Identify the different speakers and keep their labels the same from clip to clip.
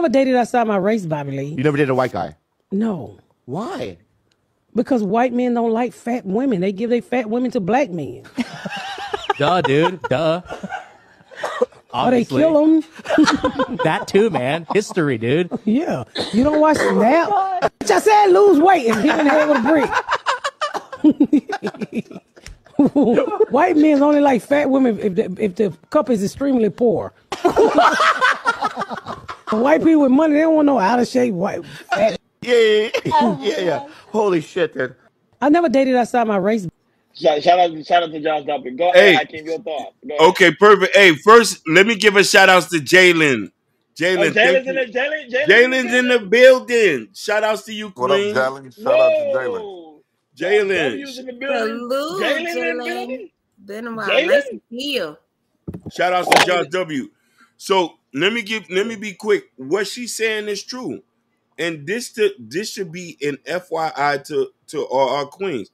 Speaker 1: never dated outside my race, Bobby Lee.
Speaker 2: You never dated a white guy?
Speaker 1: No.
Speaker 2: Why?
Speaker 1: Because white men don't like fat women. They give their fat women to black men.
Speaker 3: Duh, dude. Duh.
Speaker 1: Or they
Speaker 3: Obviously.
Speaker 1: kill them.
Speaker 3: That too, man. History, dude.
Speaker 1: Yeah. You don't watch Snap? I said lose weight and hit in the head with a brick. White men only like fat women if the couple is extremely poor. White people with money, they don't want no out of shape white fat.
Speaker 2: Yeah. Holy shit, then.
Speaker 1: I never dated outside my race.
Speaker 4: Shout out to Josh Dumpy. Go
Speaker 5: Hey.
Speaker 4: ahead, Hakeem, your thoughts. Go ahead.
Speaker 5: Okay, perfect. Hey, first, let me give a shout out to Jalen.
Speaker 4: Jalen's
Speaker 5: Jalen's in the building. Shout outs to you,
Speaker 6: What up,
Speaker 5: Queen.
Speaker 6: Jalen? Shout out to Jalen.
Speaker 5: Jalen.
Speaker 4: in the building.
Speaker 7: Salute,
Speaker 4: Jalen in the
Speaker 7: Jalen.
Speaker 4: building.
Speaker 7: Been a while.
Speaker 4: Jalen?
Speaker 7: Nice to see you.
Speaker 5: Shout outs to Josh W. So let me be quick. What she's saying is true. And this should be an FYI to all our queens.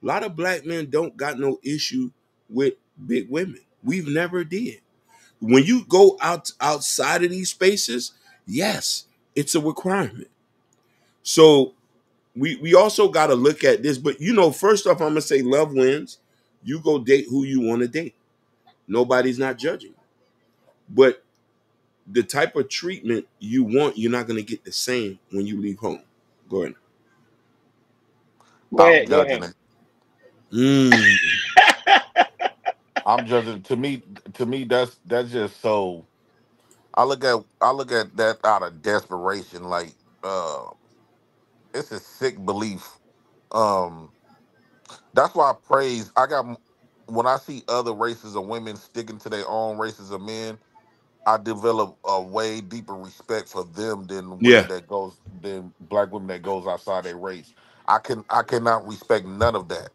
Speaker 5: A lot of black men don't got no issue with big women. We've never did. When you go outside of these spaces, yes, it's a requirement. So we also got to look at this. But, first off, I'm going to say love wins. You go date who you want to date. Nobody's not judging. But the type of treatment you want, you're not going to get the same when you leave home. Go ahead.
Speaker 4: Go
Speaker 6: Judging
Speaker 4: ahead.
Speaker 6: it. I'm judging. To me, that's just so. I look at that out of desperation. Like, it's a sick belief. That's why I praise. When I see other races of women sticking to their own races of men, I develop a way deeper respect for them than black women that goes outside their race. I cannot respect none of that.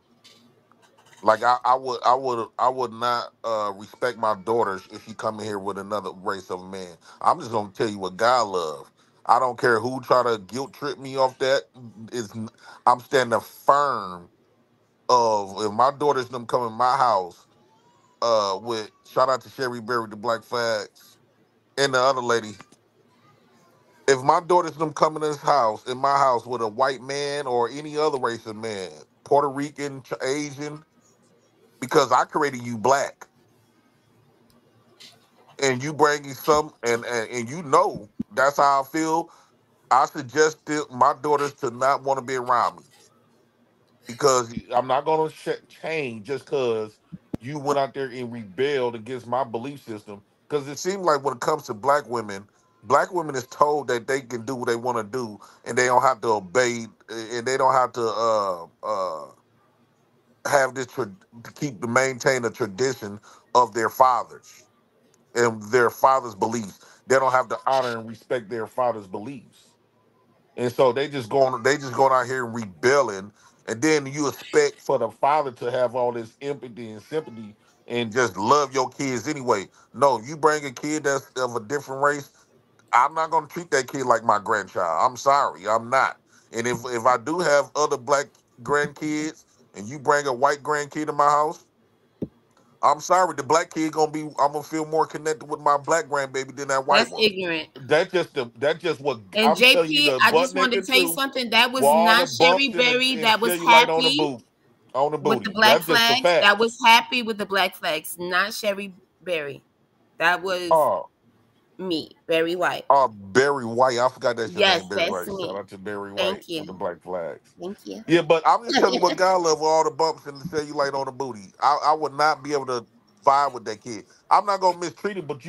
Speaker 6: Like I would not respect my daughter if she come in here with another race of man. I'm just gonna tell you what God love. I don't care who try to guilt trip me off that. I'm standing firm of if my daughters them come in my house with shout out to Sherry Berry, the Black Flags, and the other lady. If my daughters them come in my house with a white man or any other race of man, Puerto Rican, Asian, because I created you black, and you bringing some, and that's how I feel. I suggest my daughters to not want to be around me because I'm not going to change just because you went out there and rebelled against my belief system. Because it seems like when it comes to black women is told that they can do what they want to do, and they don't have to obey, and they don't have to have this to maintain a tradition of their fathers and their fathers' beliefs. They don't have to honor and respect their fathers' beliefs, and so they just going out here and rebelling. And then you expect for the father to have all this empathy and sympathy and just love your kids anyway. No, you bring a kid that's of a different race, I'm not going to treat that kid like my grandchild. I'm sorry, I'm not. And if I do have other black grandkids and you bring a white grandkid in my house, I'm sorry, the black kid I'm gonna feel more connected with my black grandbaby than that white
Speaker 7: That's
Speaker 6: one.
Speaker 7: ignorant.
Speaker 6: That's just what
Speaker 7: And
Speaker 6: I'm telling you.
Speaker 7: JP, I just wanted to tell you something. That was not Sherry Berry. That was happy
Speaker 6: on the booty
Speaker 7: with the black
Speaker 6: That's just a
Speaker 7: flags.
Speaker 6: fact.
Speaker 7: That was happy with the black flags. Not Sherry Berry. That was me, Barry White.
Speaker 6: Oh, Barry White. I forgot that's your name, Barry White.
Speaker 7: Me.
Speaker 6: Shout out to Barry White
Speaker 7: Thank you.
Speaker 6: with the black flags.
Speaker 7: Thank you.
Speaker 6: Yeah, but I'm just telling you what God love with all the bumps and the cellulite on the booty. I would not be able to vibe with that kid. I'm not gonna mistreat it, but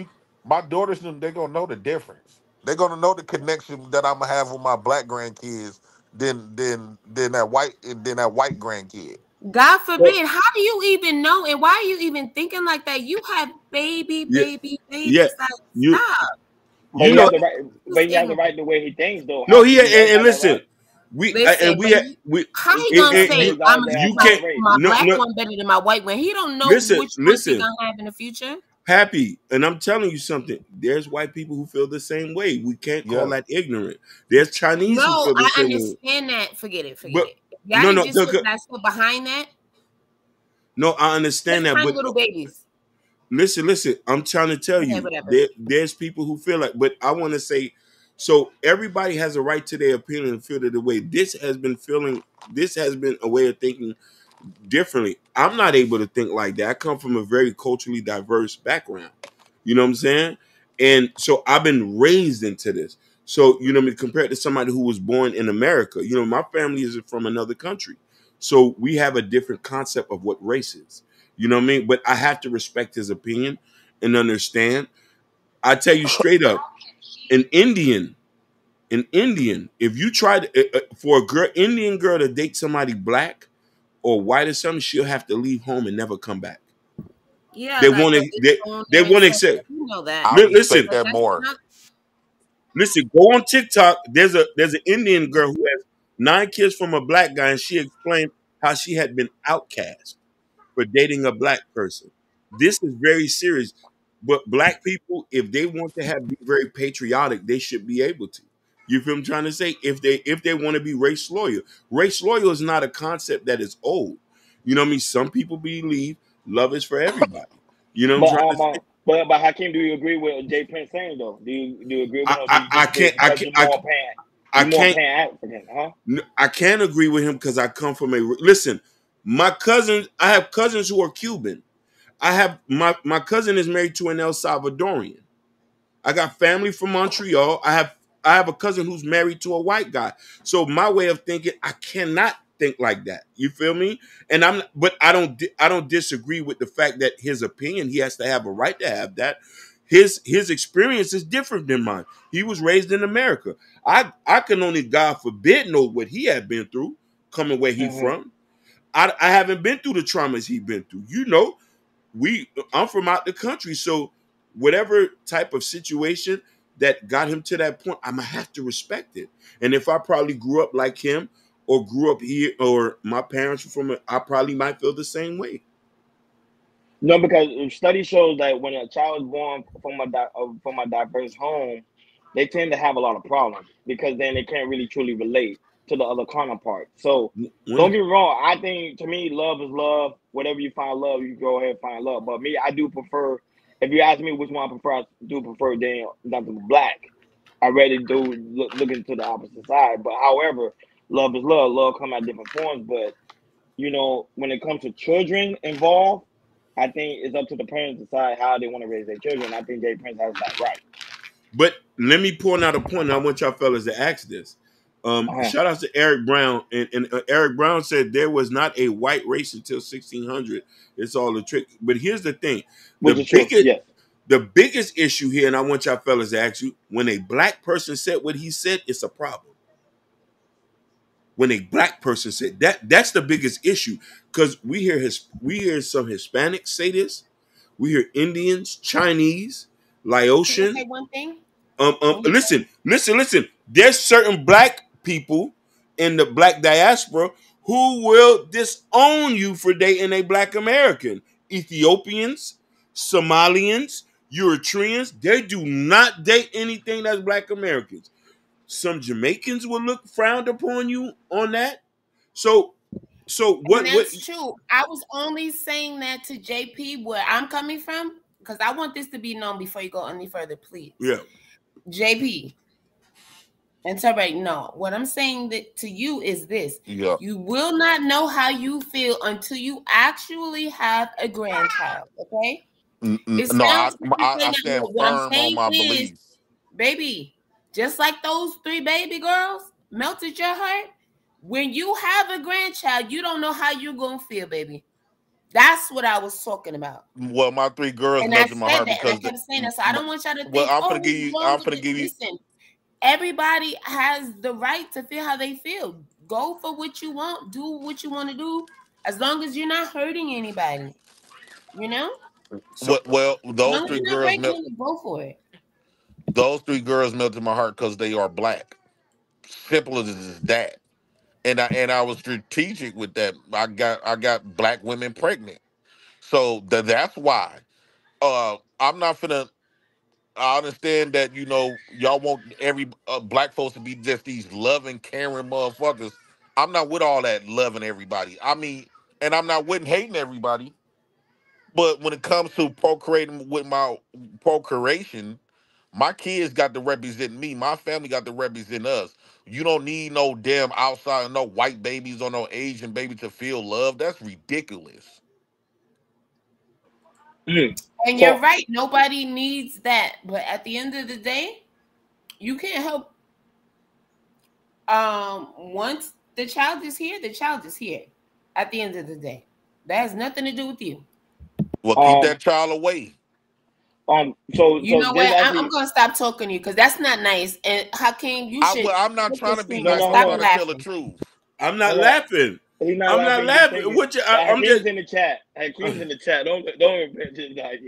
Speaker 6: my daughters, they're gonna know the difference. They're gonna know the connection that I'm gonna have with my black grandkids than that white grandkid.
Speaker 7: God forbid. How do you even know? And why are you even thinking like that? You have baby.
Speaker 5: Yeah.
Speaker 7: Stop.
Speaker 4: But he has the right the way he thinks, though.
Speaker 5: No, and listen.
Speaker 7: How he gonna say I'm my black one better than my white one? He don't know which one he's gonna have in the future.
Speaker 5: Happy, and I'm telling you something. There's white people who feel the same way. We can't call that ignorant. There's Chinese who feel the same way.
Speaker 7: I understand that. Forget it. Y'all just that's behind that.
Speaker 5: No, I understand that. But
Speaker 7: little babies.
Speaker 5: Listen. I'm trying to tell you, there's people who feel like. But I want to say, So everybody has a right to their opinion and feel it the way. This has been a way of thinking differently. I'm not able to think like that. I come from a very culturally diverse background. You know what I'm saying? And so I've been raised into this. So, you know, compared to somebody who was born in America, you know, my family is from another country. So we have a different concept of what race is. You know what I mean? But I have to respect his opinion and understand. I tell you straight up, an Indian, if you try to, for a Indian girl to date somebody black or white or something, she'll have to leave home and never come back.
Speaker 7: Yeah,
Speaker 5: they want to. They want to accept.
Speaker 7: You know that.
Speaker 6: I respect that more.
Speaker 5: Listen, go on TikTok. There's an Indian girl who has 9 kids from a black guy, and she explained how she had been outcast for dating a black person. This is very serious. But black people, if they want to be very patriotic, they should be able to. You feel what I'm trying to say? If they want to be race loyal. Race loyal is not a concept that is old. You know what I mean? Some people believe love is for everybody. You know what I'm trying to say?
Speaker 4: But Hakeem, do you agree with Jay Prince saying though? Do you agree with him?
Speaker 5: I can't agree with him because I come from listen. I have cousins who are Cuban. I have my cousin is married to an El Salvadorian. I got family from Montreal. I have a cousin who's married to a white guy. So my way of thinking, I cannot think like that. You feel me? And I don't disagree with the fact that his opinion, he has to have a right to have that. His experience is different than mine. He was raised in America. I can only, God forbid, know what he had been through coming where he from. I haven't been through the traumas he's been through. You know, I'm from out the country, so whatever type of situation that got him to that point, I'm gonna have to respect it. And if I probably grew up like him, or grew up here, or my parents were from it, I probably might feel the same way.
Speaker 4: No, because study shows that when a child is born from a diverse home, they tend to have a lot of problems because then they can't really truly relate to the other counterpart. So don't get me wrong. I think to me, love is love. Whatever you find love, you go ahead and find love. But me, I do prefer. If you ask me which one I prefer, I do prefer Dr. Black. I rather do look into the opposite side. But however, love is love. Love come at different forms. But you know, when it comes to children involved, I think it's up to the parents to decide how they want to raise their children. I think Jay Prince has that right.
Speaker 5: But let me point out a point. I want y'all fellas to ask this. Shout out to Eric Brown. And Eric Brown said there was not a white race until 1600. It's all a trick. But here's the thing. The biggest issue here, and I want y'all fellas to ask you, when a black person said what he said, it's a problem. When a black person said that's the biggest issue. Because we hear some Hispanics say this. We hear Indians, Chinese, Laotian.
Speaker 7: Can I say one thing?
Speaker 5: Listen. There's certain black people in the black diaspora who will disown you for dating a black American. Ethiopians, Somalians, Eritreans, they do not date anything that's black Americans. Some Jamaicans will look frowned upon you on that. So what?
Speaker 7: And that's true. I was only saying that to JP where I'm coming from because I want this to be known before you go any further, please.
Speaker 5: Yeah.
Speaker 7: JP. And so right now, what I'm saying to you is this.
Speaker 6: Yeah.
Speaker 7: You will not know how you feel until you actually have a grandchild, okay?
Speaker 6: No, I stand firm on my beliefs.
Speaker 7: Baby, just like those 3 baby girls melted your heart, when you have a grandchild, you don't know how you're going to feel, baby. That's what I was talking about.
Speaker 6: Well, my 3 girls melted my heart because...
Speaker 7: I kept saying that, so I don't want y'all to think,
Speaker 6: I'm going to give you...
Speaker 7: Listen, everybody has the right to feel how they feel. Go for what you want. Do what you want to do. As long as you're not hurting anybody. You know?
Speaker 6: Well, those 3 girls...
Speaker 7: Go for it.
Speaker 6: Those 3 girls melted my heart because they are black. Simple as that. And I was strategic with that. I got black women pregnant. So that's why. I'm not finna... I understand that, you know, y'all want every black folks to be just these loving, caring motherfuckers. I'm not with all that loving everybody. I mean, and I'm not with hating everybody. But when it comes to procreating with my procreation, My kids got to represent me. My family got to represent us. You don't need no damn outside, no white babies or no Asian baby to feel love. That's ridiculous.
Speaker 7: And you're right. Nobody needs that. But at the end of the day, you can't help. Once the child is here, the child is here. At the end of the day, that has nothing to do with you.
Speaker 6: Well, keep that child away.
Speaker 4: So
Speaker 7: you know what? I'm gonna stop talking to you because that's not nice. And Hakeem, you should.
Speaker 6: I'm not trying to be nice. I'm trying to tell the truth.
Speaker 5: I'm not laughing.
Speaker 4: I'm
Speaker 5: not laughing.
Speaker 4: I'm just in the chat. Hakeem's in the chat. Don't mention that.